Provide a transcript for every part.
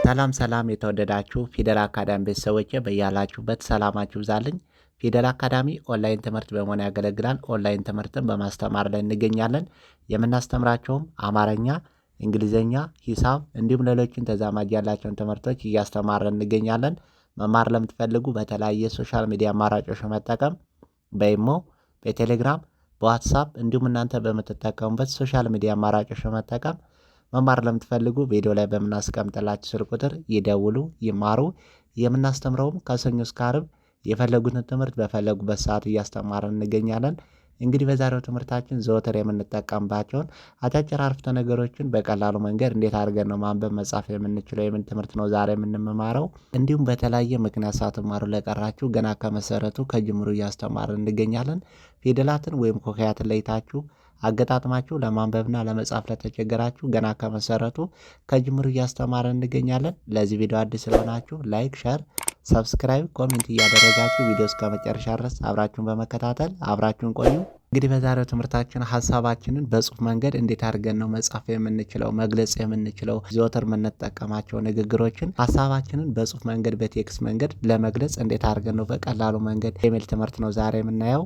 ሰላም የተወደዳችሁ ፊደል አካዳሚ ቤተሰቦቼ በያላችሁበት ሰላማችሁ ይብዛልኝ። ፊደል አካዳሚ ኦንላይን ትምህርት በመሆን ያገለግላል። ኦንላይን ትምህርትን በማስተማር ላይ እንገኛለን። የምናስተምራቸውም አማርኛ፣ እንግሊዝኛ፣ ሂሳብ እንዲሁም ሌሎችን ተዛማጅ ያላቸውን ትምህርቶች እያስተማርን እንገኛለን። መማር ለምትፈልጉ በተለያየ ሶሻል ሚዲያ አማራጮች መጠቀም በኢሞ፣ በቴሌግራም፣ በዋትሳፕ እንዲሁም እናንተ በምትጠቀሙበት ሶሻል ሚዲያ አማራጮች መጠቀም መማር ለምትፈልጉ ቪዲዮ ላይ በምናስቀምጥላችሁ ስልክ ቁጥር ይደውሉ፣ ይማሩ። የምናስተምረውም ከሰኞ እስከ ዓርብ የፈለጉትን ትምህርት በፈለጉበት ሰዓት እያስተማርን እንገኛለን። እንግዲህ በዛሬው ትምህርታችን ዘወትር የምንጠቀምባቸውን አጫጭር አረፍተ ነገሮችን በቀላሉ መንገድ እንዴት አድርገን ነው ማንበብ መጻፍ የምንችለው የምን ትምህርት ነው ዛሬ የምንማረው። እንዲሁም በተለያየ ምክንያት ሳትማሩ ለቀራችሁ ገና ከመሰረቱ ከጅምሩ እያስተማርን እንገኛለን። ፊደላትን ወይም ኮከያትን ለይታችሁ አገጣጥማችሁ ለማንበብና ለመጻፍ ለተቸገራችሁ ገና ከመሰረቱ ከጅምሩ እያስተማርን እንገኛለን። ለዚህ ቪዲዮ አዲስ ስለሆናችሁ ላይክ፣ ሸር፣ ሰብስክራይብ፣ ኮሜንት እያደረጋችሁ ቪዲዮ እስከ መጨረሻ ድረስ አብራችሁን በመከታተል አብራችሁን ቆዩ። እንግዲህ በዛሬው ትምህርታችን ሀሳባችንን በጽሁፍ መንገድ እንዴት አድርገን ነው መጻፍ የምንችለው መግለጽ የምንችለው ዘወትር የምንጠቀማቸው ንግግሮችን ሀሳባችንን በጽሁፍ መንገድ በቴክስት መንገድ ለመግለጽ እንዴት አድርገን ነው በቀላሉ መንገድ የሚል ትምህርት ነው ዛሬ የምናየው።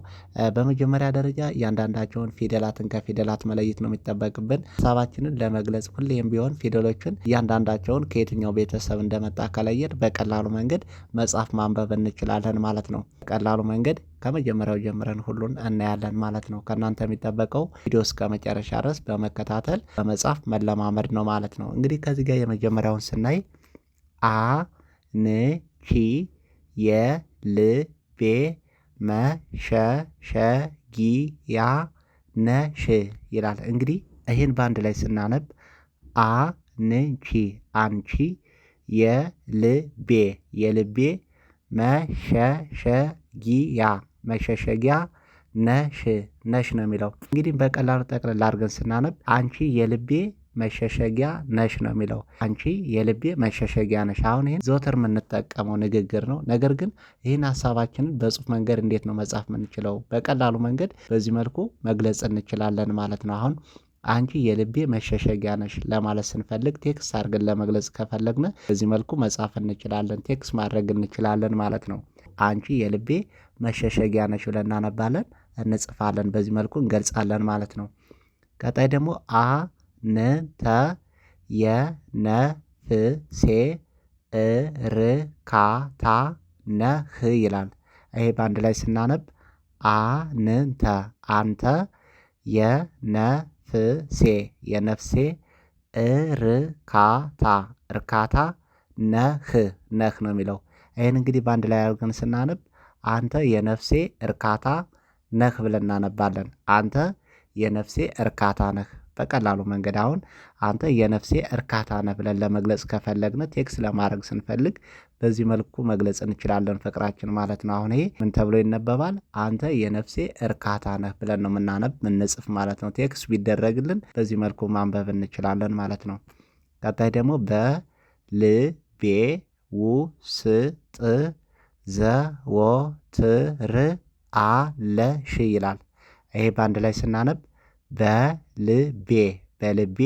በመጀመሪያ ደረጃ እያንዳንዳቸውን ፊደላትን ከፊደላት መለየት ነው የሚጠበቅብን። ሀሳባችንን ለመግለጽ ሁሌም ቢሆን ፊደሎችን እያንዳንዳቸውን ከየትኛው ቤተሰብ እንደመጣ ከለየን በቀላሉ መንገድ መጻፍ ማንበብ እንችላለን ማለት ነው። በቀላሉ መንገድ ከመጀመሪያው ጀምረን ሁሉን እናያለን ማለት ነው። ከእናንተ የሚጠበቀው ቪዲዮ እስከ መጨረሻ ድረስ በመከታተል በመጻፍ መለማመድ ነው ማለት ነው። እንግዲህ ከዚህ ጋር የመጀመሪያውን ስናይ አ ን ቺ የ ል ቤ መ ሸ ሸ ጊ ያ ነ ሽ ይላል። እንግዲህ ይህን በአንድ ላይ ስናነብ አ ን ቺ አንቺ የልቤ የልቤ መሸሸጊያ መሸሸጊያ ነሽ ነሽ ነው የሚለው። እንግዲህ በቀላሉ ጠቅልል አድርገን ስናነብ አንቺ የልቤ መሸሸጊያ ነሽ ነው የሚለው። አንቺ የልቤ መሸሸጊያ ነሽ። አሁን ይህን ዘወትር የምንጠቀመው ንግግር ነው። ነገር ግን ይህን ሀሳባችንን በጽሁፍ መንገድ እንዴት ነው መጻፍ የምንችለው? በቀላሉ መንገድ በዚህ መልኩ መግለጽ እንችላለን ማለት ነው። አሁን አንቺ የልቤ መሸሸጊያ ነሽ ለማለት ስንፈልግ ቴክስት አድርገን ለመግለጽ ከፈለግን በዚህ መልኩ መጻፍ እንችላለን፣ ቴክስት ማድረግ እንችላለን ማለት ነው። አንቺ የልቤ መሸሸጊያ ነሽ ብለን እናነባለን፣ እንጽፋለን፣ በዚህ መልኩ እንገልጻለን ማለት ነው። ቀጣይ ደግሞ አ ን ተ የ ነ ፍ ሴ እ ር ካ ታ ነ ህ ይላል። ይሄ በአንድ ላይ ስናነብ አ ን ተ አንተ የነ ፍሴ የነፍሴ እርካታ እርካታ ነህ ነህ ነው የሚለው። ይህን እንግዲህ በአንድ ላይ አድርገን ስናነብ አንተ የነፍሴ እርካታ ነህ ብለን እናነባለን። አንተ የነፍሴ እርካታ ነህ። በቀላሉ መንገድ አሁን አንተ የነፍሴ እርካታ ነህ ብለን ለመግለጽ ከፈለግን ቴክስት ለማድረግ ስንፈልግ በዚህ መልኩ መግለጽ እንችላለን ፍቅራችን ማለት ነው። አሁን ይሄ ምን ተብሎ ይነበባል? አንተ የነፍሴ እርካታ ነህ ብለን ነው ምንጽፍ ማለት ነው። ቴክስት ቢደረግልን በዚህ መልኩ ማንበብ እንችላለን ማለት ነው። ቀጣይ ደግሞ በልቤ ውስጥ ዘወትር አለሽ ይላል። ይሄ በአንድ ላይ ስናነብ በልቤ በልቤ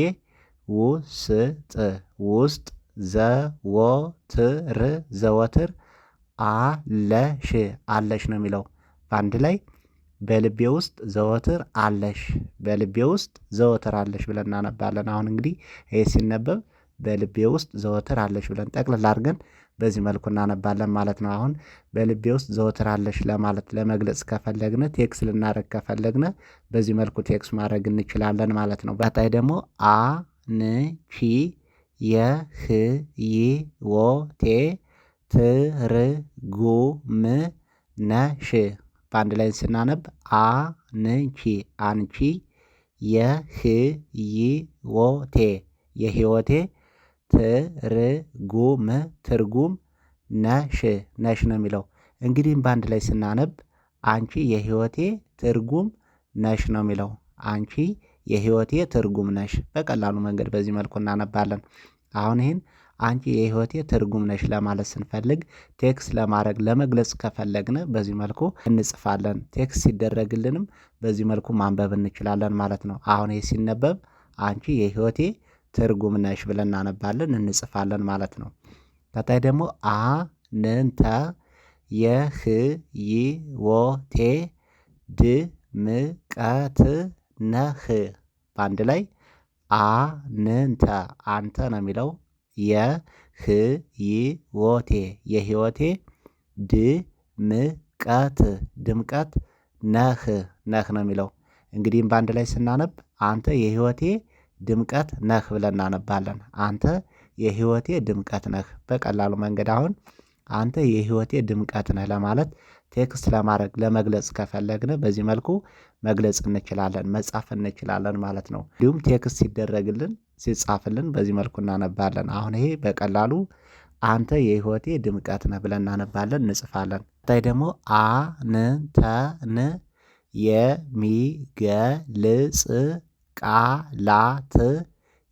ውስጥ ዘወትር አለሽ አለሽ ነው የሚለው። በአንድ ላይ በልቤ ውስጥ ዘወትር አለሽ በልቤ ውስጥ ዘወትር አለሽ ብለን እናነባለን። አሁን እንግዲህ ይሄ ሲነበብ በልቤ ውስጥ ዘወትር አለሽ ብለን ጠቅልል አድርገን በዚህ መልኩ እናነባለን ማለት ነው። አሁን በልቤ ውስጥ ዘወትር አለሽ ለማለት ለመግለጽ ከፈለግን ቴክስት ልናደርግ ከፈለግን በዚህ መልኩ ቴክስት ማድረግ እንችላለን ማለት ነው። ቀጣይ ደግሞ አንቺ የህይወቴ ትርጉም ነሽ። በአንድ ላይ ስናነብ አንቺ አንቺ የህይወቴ ትርጉም ነሽ ነሽ ነው የሚለው። እንግዲህም በአንድ ላይ ስናነብ አንቺ የህይወቴ ትርጉም ነሽ ነው የሚለው። አንቺ የህይወቴ ትርጉም ነሽ። በቀላሉ መንገድ በዚህ መልኩ እናነባለን። አሁን ይህን አንቺ የህይወቴ ትርጉም ነሽ ለማለት ስንፈልግ ቴክስት ለማድረግ ለመግለጽ ከፈለግን በዚህ መልኩ እንጽፋለን። ቴክስት ሲደረግልንም በዚህ መልኩ ማንበብ እንችላለን ማለት ነው። አሁን ይህ ሲነበብ አንቺ የህይወቴ ትርጉም ነሽ ብለን እናነባለን እንጽፋለን ማለት ነው። ቀጣይ ደግሞ አንተ የህይወቴ ድምቀት ነህ። በአንድ ላይ አንተ ነው የሚለው የህይወቴ ድምቀት ነህ ነው የሚለው። እንግዲህም በአንድ ላይ ስናነብ አንተ የህይወቴ ድምቀት ነህ ብለን እናነባለን። አንተ የህይወቴ ድምቀት ነህ። በቀላሉ መንገድ አሁን አንተ የህይወቴ ድምቀት ነህ ለማለት ቴክስት ለማድረግ ለመግለጽ ከፈለግን በዚህ መልኩ መግለጽ እንችላለን፣ መጻፍ እንችላለን ማለት ነው። እንዲሁም ቴክስት ሲደረግልን ሲጻፍልን በዚህ መልኩ እናነባለን። አሁን ይሄ በቀላሉ አንተ የህይወቴ ድምቀት ነህ ብለን እናነባለን፣ እንጽፋለን። ቀጣይ ደግሞ አንተን የሚገልጽ ቃላት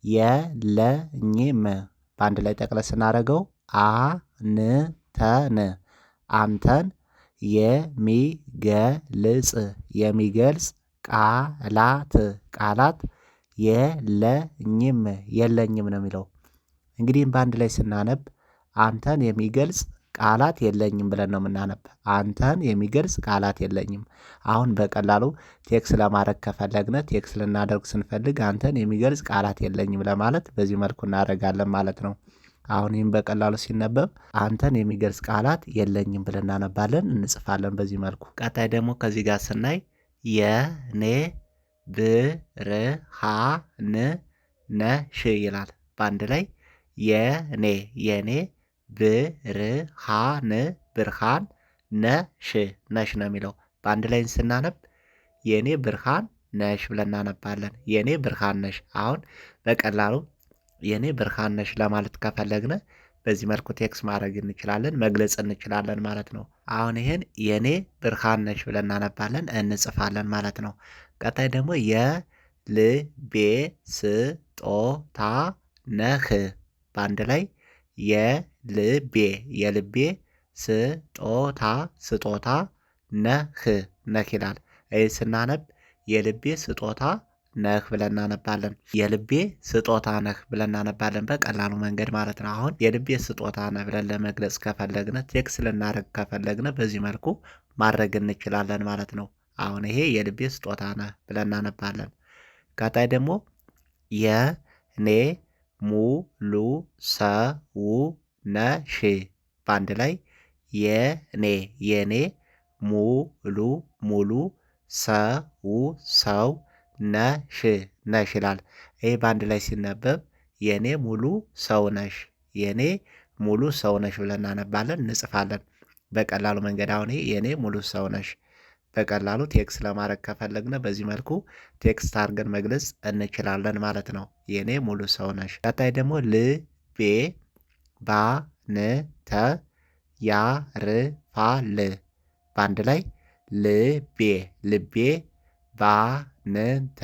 የለኝም። በአንድ ላይ ጠቅለል ስናደርገው አንተን የሚገልጽ ቃላት የለኝም ነው የሚለው። እንግዲህም በአንድ ላይ ስናነብ አንተን የሚገልጽ ቃላት የለኝም ብለን ነው የምናነብ። አንተን የሚገልጽ ቃላት የለኝም። አሁን በቀላሉ ቴክስት ለማድረግ ከፈለግን ቴክስት ልናደርግ ስንፈልግ አንተን የሚገልጽ ቃላት የለኝም ለማለት በዚህ መልኩ እናደርጋለን ማለት ነው። አሁን ይህም በቀላሉ ሲነበብ አንተን የሚገልጽ ቃላት የለኝም ብለን እናነባለን፣ እንጽፋለን በዚህ መልኩ። ቀጣይ ደግሞ ከዚህ ጋር ስናይ የኔ ብርሃን ነሽ ይላል። በአንድ ላይ የኔ ብርሃን ነሽ ነው የሚለው። በአንድ ላይ ስናነብ የኔ ብርሃን ነሽ ብለን እናነባለን። የኔ ብርሃን ነሽ። አሁን በቀላሉ የኔ ብርሃን ነሽ ለማለት ከፈለግን በዚህ መልኩ ቴክስት ማድረግ እንችላለን፣ መግለጽ እንችላለን ማለት ነው። አሁን ይሄን የኔ ብርሃን ነሽ ብለን እናነባለን፣ እንጽፋለን ማለት ነው። ቀጣይ ደግሞ የልቤ ስጦታ ነህ። በአንድ ላይ የልቤ ስጦታ ነህ ይላል። ይህ ስናነብ የልቤ ስጦታ ነህ ብለን እናነባለን። የልቤ ስጦታ ነህ ብለን እናነባለን በቀላሉ መንገድ ማለት ነው። አሁን የልቤ ስጦታ ነህ ብለን ለመግለጽ ከፈለግን ቴክስት ልናደርግ ከፈለግን በዚህ መልኩ ማድረግ እንችላለን ማለት ነው። አሁን ይሄ የልቤ ስጦታ ነህ ብለን እናነባለን። ቀጣይ ደግሞ የኔ ሙሉ ሰው ነሽ። በአንድ ላይ የኔ ሙሉ ሰው ነሽ ይላል። ይሄ በአንድ ላይ ሲነበብ የኔ ሙሉ ሰው ነሽ፣ የኔ ሙሉ ሰው ነሽ ብለን እናነባለን፣ እንጽፋለን በቀላሉ መንገድ። አሁን ይሄ የኔ ሙሉ ሰው ነሽ በቀላሉ ቴክስት ለማድረግ ከፈለግን በዚህ መልኩ ቴክስት አድርገን መግለጽ እንችላለን ማለት ነው። የኔ ሙሉ ሰው ነሽ። ቀጣይ ደግሞ ልቤ ባንተ ያርፋል። በአንድ ላይ ልቤ ባንተ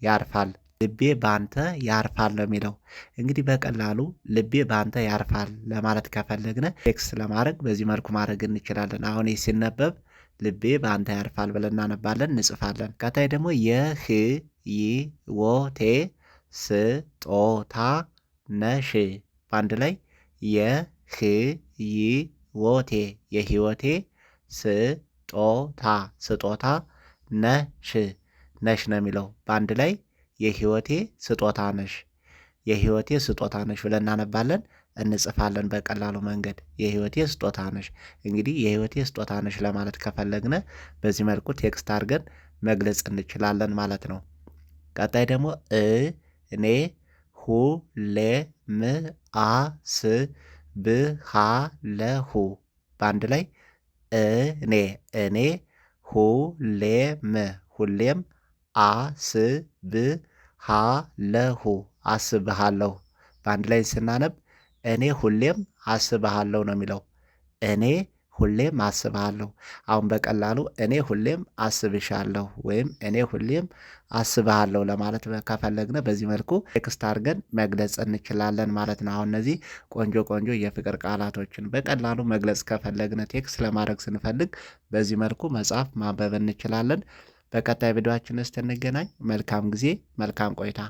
ያርፋል። ልቤ ባንተ ያርፋል ነው የሚለው። እንግዲህ በቀላሉ ልቤ ባንተ ያርፋል ለማለት ከፈለግን ቴክስት ለማድረግ በዚህ መልኩ ማድረግ እንችላለን። አሁን ይህ ሲነበብ ልቤ ባንተ ያርፋል ብለን እናነባለን፣ እንጽፋለን። ቀጣይ ደግሞ የህይወቴ ስጦታ ነሽ። በአንድ ላይ የህይወቴ ስጦታ ነሽ ነው የሚለው። በአንድ ላይ የህይወቴ ስጦታ ነሽ ብለን እናነባለን፣ እንጽፋለን በቀላሉ መንገድ የህይወቴ ስጦታ ነሽ። እንግዲህ የህይወቴ ስጦታ ነሽ ለማለት ከፈለግን በዚህ መልኩ ቴክስት አድርገን መግለጽ እንችላለን ማለት ነው። ቀጣይ ደግሞ እኔ ሁሌም አስብሃለሁ። በአንድ ላይ እኔ ሁሌም አስብሃለሁ። በአንድ ላይ ስናነብ እኔ ሁሌም አስብሃለሁ ነው የሚለው። እኔ ሁሌም አስብሃለሁ። አሁን በቀላሉ እኔ ሁሌም አስብሻለሁ ወይም እኔ ሁሌም አስብሃለሁ ለማለት ከፈለግን በዚህ መልኩ ቴክስት አድርገን መግለጽ እንችላለን ማለት ነው። አሁን እነዚህ ቆንጆ የፍቅር ቃላቶችን በቀላሉ መግለጽ ከፈለግን ቴክስት ለማድረግ ስንፈልግ በዚህ መልኩ መጻፍ ማንበብ እንችላለን። በቀጣይ ቪዲዮአችን እስክንገናኝ መልካም ጊዜ፣ መልካም ቆይታ